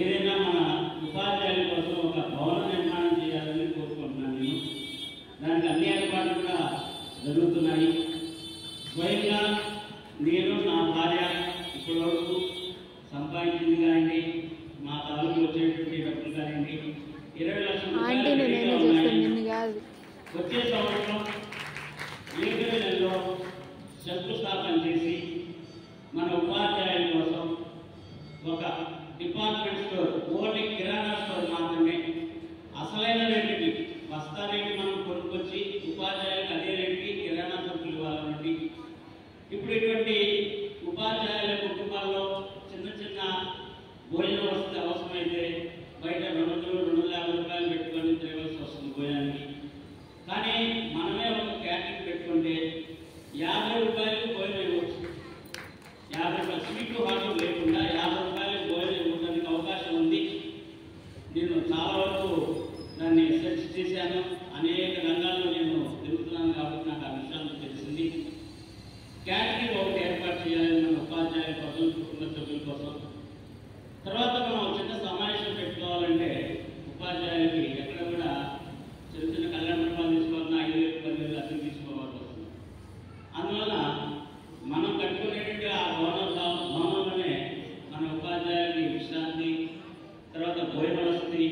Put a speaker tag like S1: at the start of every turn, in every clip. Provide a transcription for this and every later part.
S1: ఏదైనా మన ఉపాధ్యాయుల కోసం ఒక భవన నిర్మాణం చేయాలని కోరుకుంటున్నాను. దానికి అన్ని ఏర్పాట్లు కూడా జరుగుతున్నాయి. స్వయంగా నేను నా భార్య ఇప్పటివరకు సంపాదించింది కానివ్వండి, మా తాలూకు వచ్చేటువంటి డబ్బులు కానివ్వండి, 20 లక్షల రూపాయలు వచ్చే సంవత్సరం ఏప్రిల్ నెలలో శంకుస్థాపన చేసి మన ఉపాధ్యాయుల కోసం ఒక డిపార్ట్మెంట్ స్టోర్, ఓన్లీ కిరాణా స్టోర్ మాత్రమే, అసలైన రేటుకి బస్తా రేటు మనం కొనుక్కొచ్చి ఉపాధ్యాయులకు అదే రేటుకి కిరాణా సరుకులు ఇవ్వాలండి. ఇప్పుడు ఇటువంటి ఉపాధ్యాయుల కుటుంబాల్లో చిన్న చిన్న భోజన వసతి అవసరమైతే బయట 200-250 రూపాయలు పెట్టుకొని తిరగాల్సి వస్తుంది భోజనానికి. కానీ మనమే ఒక క్యాటరింగ్ పెట్టుకుంటే 50 రూపాయలు భోజనం ఇవ్వచ్చు. 50 రూపాయలు స్వీట్ హార్ట్ లేకుండా 50 రూపాయలు భోజనం ఇవ్వడానికి అవకాశం ఉంది. నేను చాలా వరకు దాన్ని సెర్చ్ చేశాను. అనేక రంగాల్లో నేను తిరుగుతున్నాను కాబట్టి నాకు ఆ విషయాలు తెలిసింది. క్యాటరింగ్ ఒకటి ఏర్పాటు చేయాలి మన ఉపాధ్యాయుల కోసం, కుటుంబ సభ్యుల కోసం. తర్వాత మనం చిన్న సమావేశం పెట్టుకోవాలంటే ఉపాధ్యాయులకి ఎక్కడ కూడా చిన్న చిన్న కళ్యాణ మండపాలు తీసుకోవాలన్నా 5,000-10,000 అద్దెలు తీసుకోవాల్సి వస్తుంది. అందువల్ల మనం కట్టుకునేటువంటి ఆ భవనంలోనే మన ఉపాధ్యాయులకి విశ్రాంతి, తర్వాత భోజన వసతి,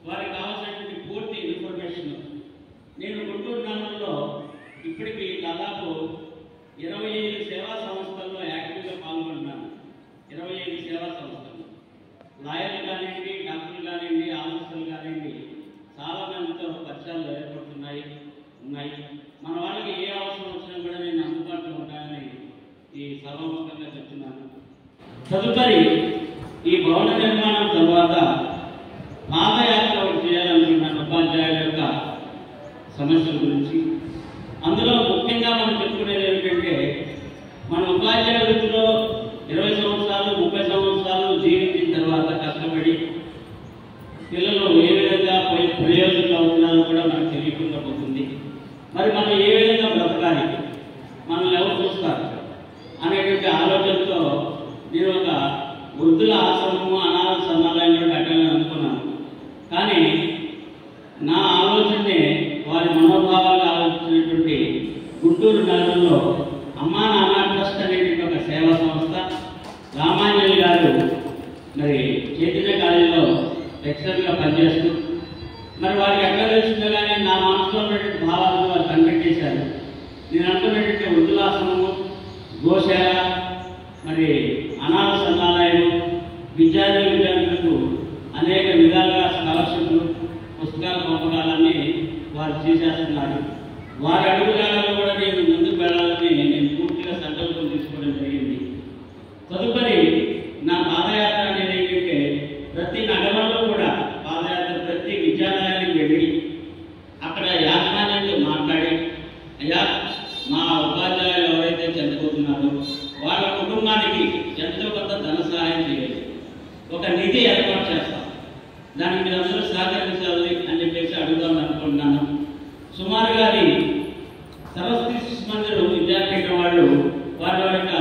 S1: వారికి కావాల్సినటువంటి పూర్తి ఇన్ఫర్మేషన్. నేను గుంటూరు నగరంలో ఇప్పటికీ దాదాపు 25 సేవా సంస్థల్లో యాక్టివ్గా పాల్గొంటున్నాను. 25 సేవా సంస్థలు, లాయర్లు కానివ్వండి, డాక్టర్లు కానివ్వండి, ఆఫీసర్లు కానివ్వండి, చాలా మందితో పరిచయాలు ఏర్పడుతున్నాయి ఉన్నాయి. మన వాళ్ళకి ఏ అవసరం వచ్చినా కూడా నేను అందుబాటులో ఉంటానని ఈ సభాముఖంగా చెప్తున్నాను. తదుపరి ఈ భవన నిర్మాణం తర్వాత పాదయాత్ర ఒకటి చేయాలనుకుంటున్నాను ఉపాధ్యాయుల యొక్క సమస్యల గురించి. అందులో ముఖ్యంగా మనం చెప్పుకునేది ఏమిటంటే, మన ఉపాధ్యాయ వృత్తిలో 20 సంవత్సరాలు 30 సంవత్సరాలు జీవించిన తర్వాత కష్టపడి పిల్లలు ఏ విధంగా ప్రయోజనం అవుతున్నారో కూడా మనకు తెలియకుండా పోతుంది. మరి మనం ఏ విధంగా బ్రతకాలి, మనల్ని ఎవరు చూస్తారు అనేటువంటి ఆలోచనతో నేను ఒక వృద్ధుల ఆశ్రమము, అనాథ సమాలయంలో పెట్టాలని అనుకున్నాను. కానీ నా ఆలోచనే వారి మనోభావాలు ఆలోచించినటువంటి గుంటూరు నగరంలో అమ్మా నాన్న ట్రస్ట్ అనేటువంటి ఒక సేవా సంస్థ, రామాంజలి గారు మరి చైతన్య కాలేజీలో లెక్చరర్గా పనిచేస్తూ, మరి వారికి ఎక్కడ తెలిసిందో కానీ నా మనసులో ఉన్నటువంటి భావాలను వారు కనిపెట్టేశారు. నేను అనుకున్నటువంటి వృద్ధులాశ్రమము, గోశాల, మరి అనాథ సమాలయం, విద్యార్థులకు అనేక విధాలుగా స్కాలర్షిప్లు, పుస్తకాల పంపకాలన్నీ వారు చేసేస్తున్నారు. వారి అడుగుజాడల్లో కూడా నేను ముందుకు వెళ్ళాలని నేను పూర్తిగా సంకల్పం తీసుకోవడం జరిగింది. తదుపరి నా పాదయాత్ర అనేది ఏంటంటే, ప్రతి నగరంలో కూడా పాదయాత్ర, ప్రతి విద్యాలయానికి వెళ్ళి అక్కడ యాజమాన్యంతో మాట్లాడి, అయ్యా మా ఉపాధ్యాయులు ఎవరైతే చనిపోతున్నారో వాళ్ళ కుటుంబానికి ఎంతో కొంత ధన సహాయం చేయాలి, ఒక నిధి ఏర్పాటు చేస్తాం, దానికి మీరు అందరూ సహకరించాలి అని చెప్పేసి అడుగుదామని అనుకుంటున్నాను. సుమారుగా అది సరస్వతి శిశు మందిర్ విద్యాపీఠం వాళ్ళు వారి యొక్క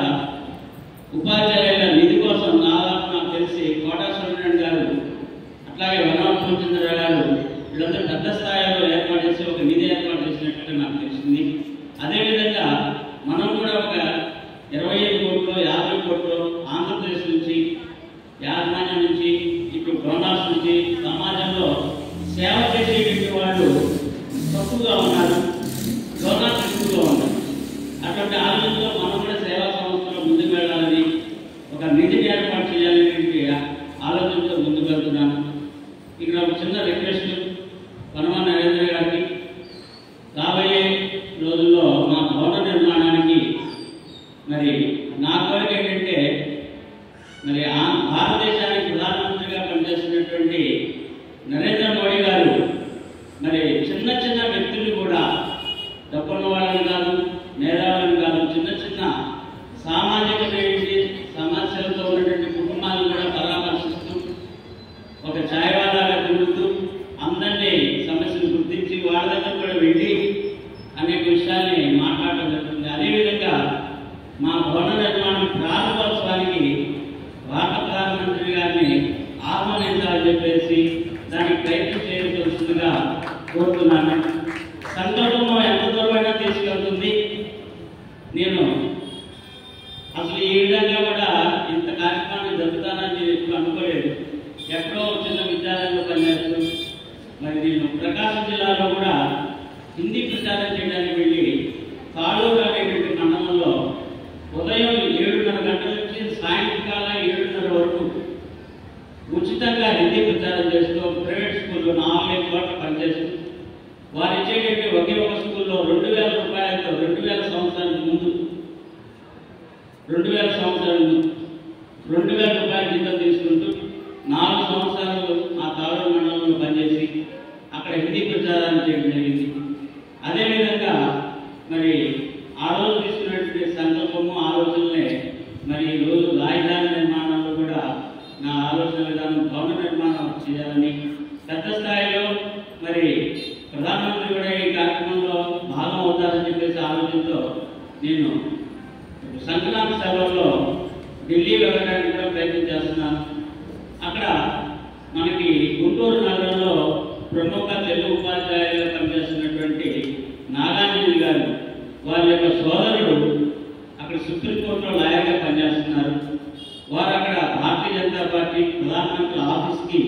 S1: ఉపాధ్యాయుల నిధి కోసం దాదాపు నాకు తెలిసి కోటా సూర్యనారాయణ గారు, అట్లాగే వనరామచంద్ర గారు, వీళ్ళందరూ పెద్ద స్థాయిలో ఏర్పాటు చేసి ఒక నిధి ఏర్పాటు చేసినట్టుగా నాకు తెలిసింది. అదేవిధంగా మనం కూడా ఒక 25 కోట్లు 50 కోట్లు ఆంధ్రప్రదేశ్ నుంచి, యాజమాన్యం నుంచి, ఇటు డోనర్స్ నుంచి, సమాజంలో సేవ చేసేటువంటి వాళ్ళు తక్కువగా ఉన్నారు, డోనర్స్ ఎక్కువగా ఉన్నారు. అటువంటి ఆలోచనలో మనం కూడా సేవా సంస్థలో ముందుకు వెళ్ళాలని, ఒక నిధిని ఏర్పాటు చేయాలనేటువంటి ఆలోచనతో ముందుకు వెళ్తున్నాను. ఇక్కడ ఒక చిన్న రిక్వెస్ట్ పనమా నరేంద్ర గారికి, రాబోయే రోజుల్లో మా భవన నిర్మాణానికి మరి నా కోరిక ఏంటంటే, మరి భారతదేశానికి ప్రధానమంత్రిగా పనిచేస్తున్నటువంటి నరేంద్ర మోడీ గారు మరి చిన్న చిన్న వ్యక్తులు కూడా, డబ్బున్న వాళ్ళని కాదు, మేధావులను కాదు, చిన్న చిన్న సామాజిక సమస్యలతో ఉన్నటువంటి కుటుంబాలను కూడా పరామర్శిస్తూ, ఒక ఛాయవాదాగా తిరుగుతూ అందరినీ సమస్యలు గుర్తించి వాళ్ళ దగ్గర కూడా వెళ్ళి అనేక విషయాల్ని మాట్లాడడం జరుగుతుంది. అదేవిధంగా మా భవన నిర్మాణం ప్రారంభోత్సవానికి భారత ప్రధానమంత్రి గారిని ఆహ్వానించాలని చెప్పేసి దానికి ప్రయత్నం చేయవలసిందిగా కోరుతున్నాను. సంకల్పం ఎంత దూరమైనా తీసుకెళ్తుంది. నేను అసలు ఈ విధంగా కూడా ఇంత కార్యక్రమాన్ని జరుపుతానని ఎప్పుడు అనుకోలేదు. ఎక్కడో చిన్న విద్యాలయంలో పనిచేస్తూ మరి నేను ప్రకాశం జిల్లాలో కూడా హిందీ ప్రచారం చేయడానికి వెళ్ళి తాళూరు అనేటువంటి మండలంలో ఉదయం 7:30 గంటల నుంచి సాయంకాలం 7:30 వరకు ఉచితంగా హిందీ ప్రచారం చేస్తూ ప్రైవేట్ స్కూల్లో 4 కోట్ల పనిచేస్తూ వారు ఇచ్చేటట్టు ఒకే ఒక స్కూల్లో 2000 రూపాయలతో 2000 సంవత్సరానికి ముందు 2000 రూపాయల జీతం తీసుకుంటూ 4 సంవత్సరాలు ఆ తాళూరు మండలంలో పనిచేసి అక్కడ హిందీ ప్రచారాన్ని చేయడం జరిగింది. అదేవిధంగా మరి ఆ రోజు తీసుకున్నటువంటి సంకల్పము ఆలోచనలే మరి ఈ రోజు రాజధాని నిర్మాణంలో కూడా నా ఆలోచన విధానం భవన నిర్మాణం చేయాలని పెద్ద స్థాయిలో మరి ప్రధానమంత్రి కూడా ఈ కార్యక్రమంలో భాగం అవుతారని చెప్పేసి ఆలోచనతో నేను సంక్రాంతి సెలవుల్లో ఢిల్లీ వెళ్ళడానికి కూడా ప్రయత్నం చేస్తున్నాను. అక్కడ మనకి గుంటూరు నగరంలో ప్రముఖ తెలుగు ఉపాధ్యాయులుగా పనిచేస్తున్నటువంటి నాగార్జున గారు వారి యొక్క సోదరుడు అక్కడ సుప్రీంకోర్టులో లాయర్గా పనిచేస్తున్నారు. వారు అక్కడ భారతీయ జనతా పార్టీ ప్రధానమంత్రి ఆఫీస్కి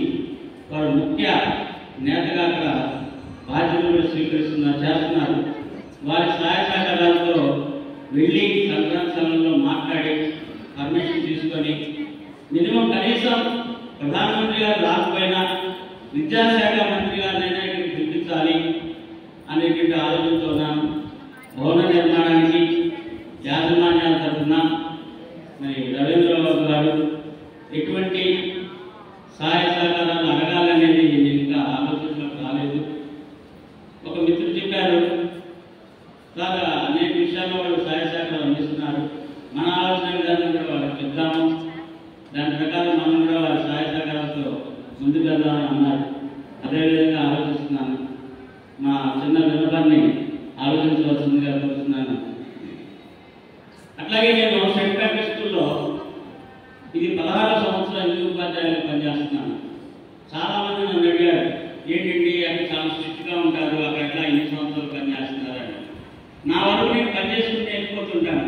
S1: వారు ముఖ్య నేతగా అక్కడ బాధ్యతలు చేస్తున్నారు. వారి సహాయ సహకారాలతో వెళ్ళి సంక్రాంతి సమయంలో మాట్లాడి పర్మిషన్ తీసుకొని మినిమం కనీసం ప్రధానమంత్రి గారు రాకపోయినా విద్యాశాఖ మంత్రి గారినైనా ఇక్కడికి పిలిపించాలి అనేటువంటి ఆలోచనతో భవన నిర్మాణానికి యాజమాన్యాల తరఫున మరి రవీంద్రబాబు గారు ఎటువంటి సహాయ సహకారాలు అడగాలనేది నేను ఇంకా ఆలోచనలోకి రాలేదు. ఒక మిత్రుడు చెప్పారు, చాలా అనేక విషయాల్లో వాళ్ళు సహాయ సహకారాలు అందిస్తున్నారు, మన ఆలోచన విధానం కూడా వాళ్ళకి చెప్తాము, దాని ప్రకారం మనం కూడా వారి సహాయ సహకారాలతో ముందుకు వెళ్దామని అన్నారు. అదేవిధంగా ఆలోచిస్తున్నాను. మా చిన్న విన్నపాన్ని ఆలోచించవలసిందిగా కోరుతున్నాను. అట్లాగే నేను సెంట్ ప్యాట్రిక్ స్కూల్లో ఇది 16 సంవత్సరాల హిందీ ఉపాధ్యాయులుగా పనిచేస్తున్నాను. చాలామంది నన్ను అడిగారు, ఏంటండి అక్కడ చాలా స్ట్రిక్ట్గా ఉంటారు, అక్కడ ఎట్లా 8 సంవత్సరాలు పనిచేస్తున్నారని. నా వరకు నేను పనిచేసుకుంటే వెళ్ళిపోతుంటాను.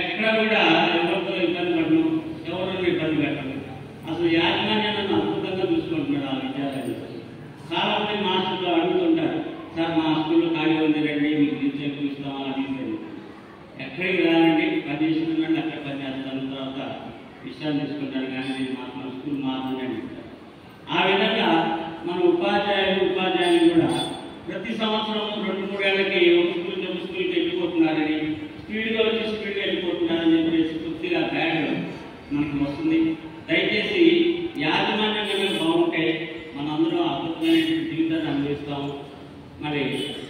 S1: ఎక్కడ కూడా ఎవరితో ఇబ్బంది పడను, ఎవరిని ఇబ్బంది పెట్టను. అసలు యాజమాన్యం నన్ను అద్భుతంగా చూసుకుంటున్నాడు ఆ విద్యాలయంలో. చాలామంది మాస్టర్లు అడుగుతుంటారు, సార్ మా స్కూల్లో ఖాళీ ఉంది రండి, మీకు టీచర్ చూస్తామా అని. ఎక్కడికి రానండి, పని చేసుకున్నాండి, అక్కడ పని చేస్తాను, తర్వాత విషయాలు తీసుకుంటారు, కానీ నేను మాత్రం స్కూల్ మాత్రమే. ఆ విధంగా మన ఉపాధ్యాయులు కూడా ప్రతి సంవత్సరం 2-3 ఏళ్ళకి ఒక స్కూల్కి వెళ్ళిపోతున్నారని, స్పీడ్గా వచ్చి స్పీడ్గా వెళ్ళిపోతున్నారని చెప్పేసి పూర్తిగా బ్యాడ్ మనకు వస్తుంది. దయచేసి యాజమాన్యం కనుక బాగుంటే మనందరం అద్భుతమైన జీవితాన్ని అనుభవిస్తాము. మరి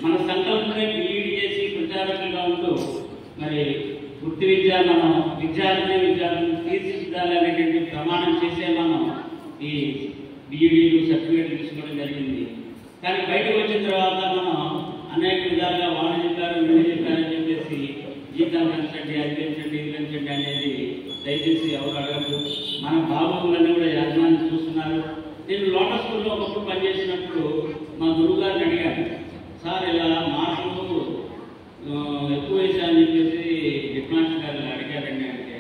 S1: మన సంకల్పమే బీఈడీ చేసి ప్రచారకులుగా ఉంటూ మరి వృత్తి విద్య మనం విద్యార్థులను తీర్చిదిద్దాలి అనేటువంటి ప్రమాణం చేసే మనం ఈ బీఈడీలు సర్టిఫికేట్లు తీసుకోవడం జరిగింది. కానీ బయటకు వచ్చిన తర్వాత మనం అనేక విధాలుగా వాళ్ళు చెప్పారు, వీళ్ళు చెప్పారని చెప్పేసి జీతాలు పెంచండి, అది పెంచండి, ఇది పెంచండి అనేది దయచేసి ఎవరు అడగదు. మన బాబులన్నీ కూడా యాజమాన్యం చూస్తున్నారు. నేను లోటస్ స్కూల్లో ఒకప్పుడు పనిచేసినప్పుడు మా గురువు గారిని అడిగాను, సార్ ఇలా మార్కులు ఎక్కువ వేసాయని చెప్పేసి హెడ్ మాస్టర్ గారు అడిగారండి అంటే,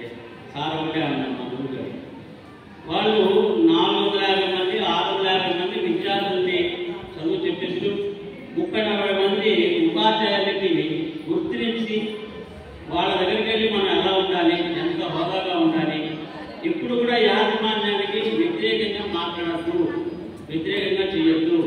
S1: సార్ ఒకటే అన్నారు మా గురువు గారు, వాళ్ళు 450 మంది 650 మంది విద్యార్థుల్ని చదువు చెప్పిస్తూ 30-40 మంది ఉపాధ్యాయులకి గుర్తించి వాళ్ళ దగ్గరికి వెళ్ళి మనం ఎలా ఉండాలి, ఎంత హోదాగా ఉండాలి, ఇప్పుడు కూడా యాజమాన్యానికి వ్యతిరేకంగా మాట్లాడద్దు, వ్యతిరేకంగా చేయొద్దు,